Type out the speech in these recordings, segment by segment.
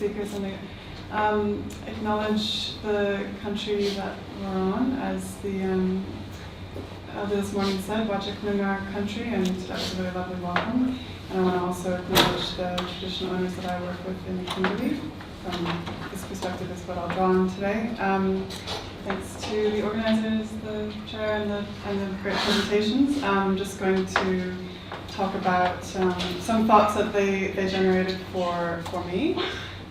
speakers and acknowledge the country that we're on as the elder this morning said, Wajik country, and that was a very lovely welcome. And I want to also acknowledge the traditional owners that I work with in the community. From this perspective is what I'll draw on today. Thanks to the organizers, the chair, and the great presentations. I'm just going to talk about some thoughts that they generated for me.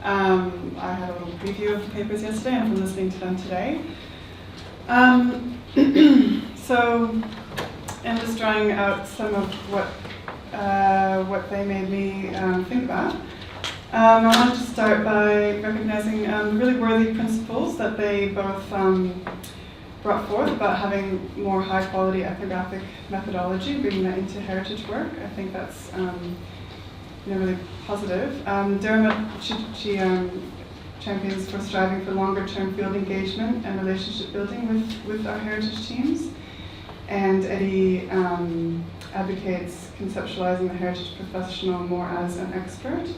I had a little preview of the papers yesterday and from listening to them today. So, and just drawing out some of what they made me think about. I wanted to start by recognizing really worthy principles that they both brought forth about having more high-quality ethnographic methodology, bringing that into heritage work. I think that's really positive. Dermot, she champions for striving for longer-term field engagement and relationship building with our heritage teams. And Eddie advocates conceptualizing the heritage professional more as an expert,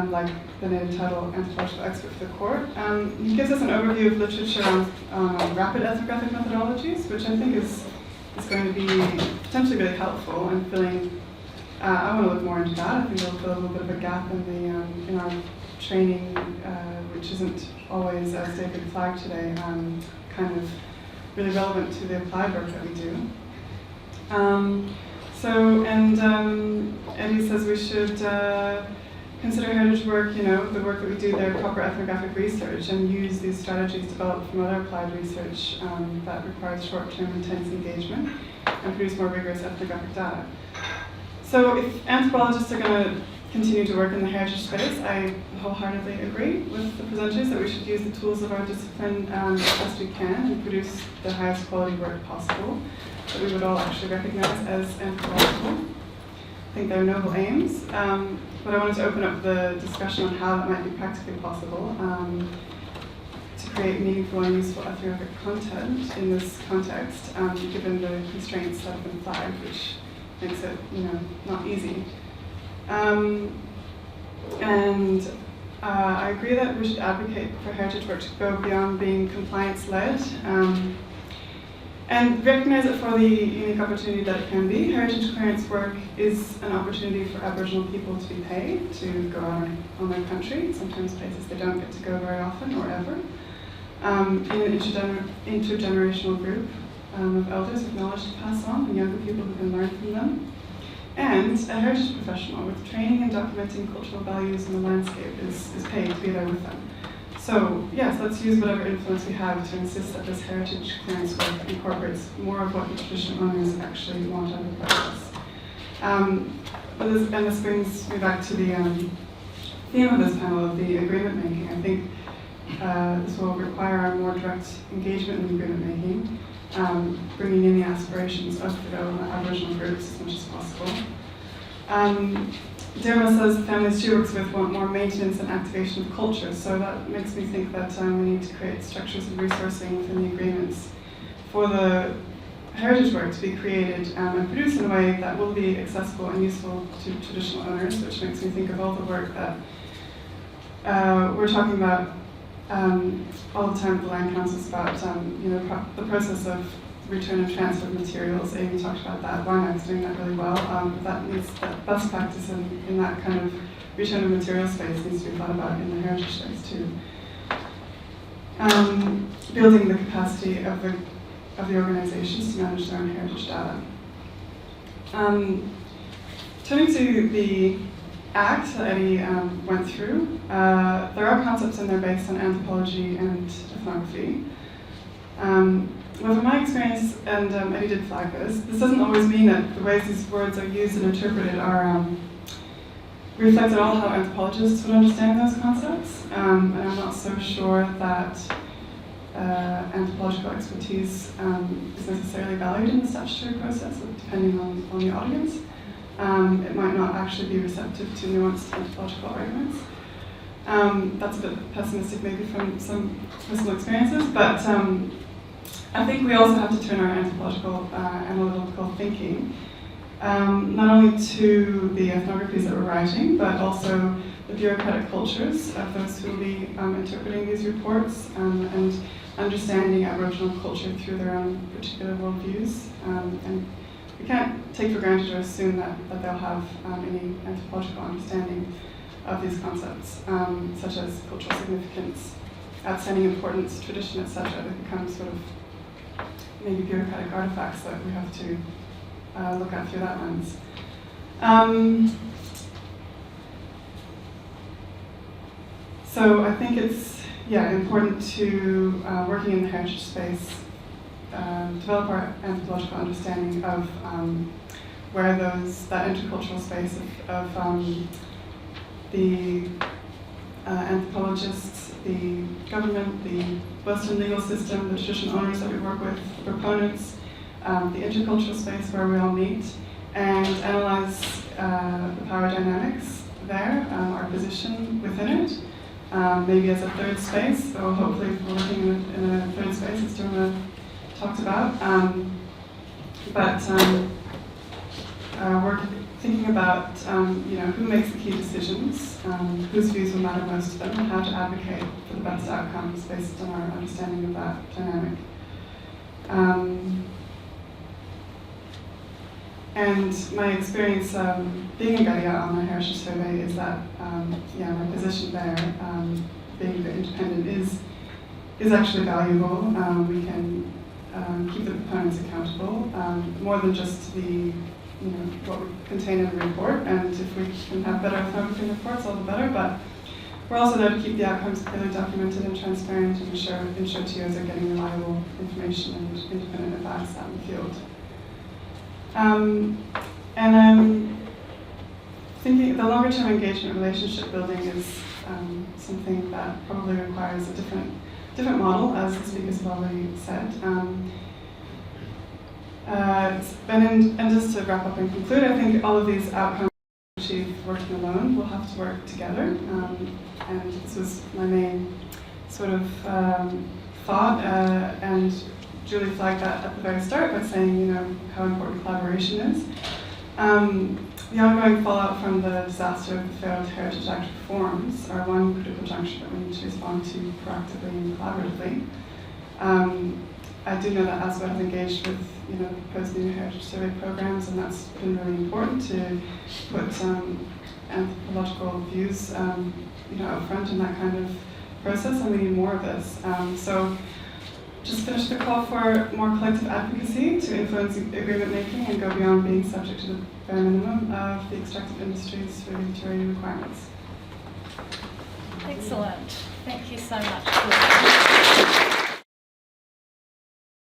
like the native title anthropological expert for the court. He gives us an overview of literature on rapid ethnographic methodologies, which I think is going to be potentially really helpful. I'm feeling I want to look more into that. I think it'll fill a little bit of a gap in our training, which isn't always, as David flagged today, kind of really relevant to the applied work that we do. Eddie says we should consider heritage work, the work that we do there, proper ethnographic research, and use these strategies developed from other applied research that requires short-term intense engagement and produce more rigorous ethnographic data. So if anthropologists are going to continue to work in the heritage space, I wholeheartedly agree with the presenters that we should use the tools of our discipline as best we can and produce the highest quality work possible that we would all actually recognize as anthropological. I think they're noble aims, but I wanted to open up the discussion on how that might be practically possible to create meaningful and useful ethnographic content in this context, given the constraints that have been flagged, which makes it, not easy. I agree that we should advocate for heritage work to go beyond being compliance-led and recognize it for the unique opportunity that it can be. Heritage clearance work is an opportunity for Aboriginal people to be paid to go out on their country, sometimes places they don't get to go very often or ever, in an intergenerational group of elders with knowledge to pass on and younger people who can learn from them. And a heritage professional with training and documenting cultural values in the landscape is paid to be there with them. So yes, let's use whatever influence we have to insist that this heritage clearance work incorporates more of what the traditional owners actually want out of the process. And this brings me back to the theme of this panel of the agreement making. I think this will require a more direct engagement in agreement making. Bringing in the aspirations of the Aboriginal groups as much as possible. Derma says families she works with want more maintenance and activation of culture, so that makes me think that we need to create structures and resourcing within the agreements for the heritage work to be created and produced in a way that will be accessible and useful to traditional owners, which makes me think of all the work that we're talking about all the time at the Land Councils about the process of return and transfer of materials. Amy talked about that. WIMAC's doing that really well. That best practice in that kind of return of material space needs to be thought about in the heritage space too. Building the capacity of the organizations to manage their own heritage data. Turning to the Act that Eddie went through, there are concepts in there based on anthropology and ethnography. Well, from my experience, and Eddie did flag this doesn't always mean that the ways these words are used and interpreted are reflect at all how anthropologists would understand those concepts. And I'm not so sure that anthropological expertise is necessarily valued in the statutory process, depending on the audience. It might not actually be receptive to nuanced anthropological arguments. That's a bit pessimistic maybe from some personal experiences, but I think we also have to turn our anthropological analytical thinking not only to the ethnographies that we're writing, but also the bureaucratic cultures of those who will be interpreting these reports, and understanding Aboriginal culture through their own particular worldviews. And we can't take for granted or assume that they'll have any anthropological understanding of these concepts, such as cultural significance, outstanding importance, tradition, etc. They become sort of maybe bureaucratic artifacts that we have to look at through that lens. So I think it's important to, working in the heritage space, develop our anthropological understanding of where that intercultural space of the anthropologists, the government, the Western legal system, the traditional owners that we work with, the proponents, the intercultural space where we all meet, and analyze the power dynamics there, our position within it, maybe as a third space. So hopefully if we're looking in a third space, as Derma talked about. We're thinking about who makes the key decisions, whose views will matter most to them, and how to advocate for the best outcomes based on our understanding of that dynamic. And my experience being in Barritt on the Heritage Survey is that, my position there, being the independent, is actually valuable. We can keep the proponents accountable, more than just what we contain in the report. And if we can have better ethnography reports, all the better. But we're also there to keep the outcomes clearly documented and transparent, and ensure TOs are getting reliable information and independent advice out in the field. And I'm thinking the longer term engagement relationship building is something that probably requires a different model, as the speakers have already said. And just to wrap up and conclude, I think all of these outcomes achieved working alone will have to work together. And this was my main sort of thought, and Julie flagged that at the very start by saying, how important collaboration is. The ongoing fallout from the disaster of the failed Heritage Act reforms are one critical juncture that we need to respond to proactively and collaboratively. I do know that ASWA has engaged with the proposed new Heritage Survey programs, and that's been really important to put anthropological views up front in that kind of process, and we need more of this. So just finish the call for more collective advocacy to influence agreement making and go beyond being subject to the bare minimum of the extractive industry's regulatory requirements. Excellent. Thank you so much.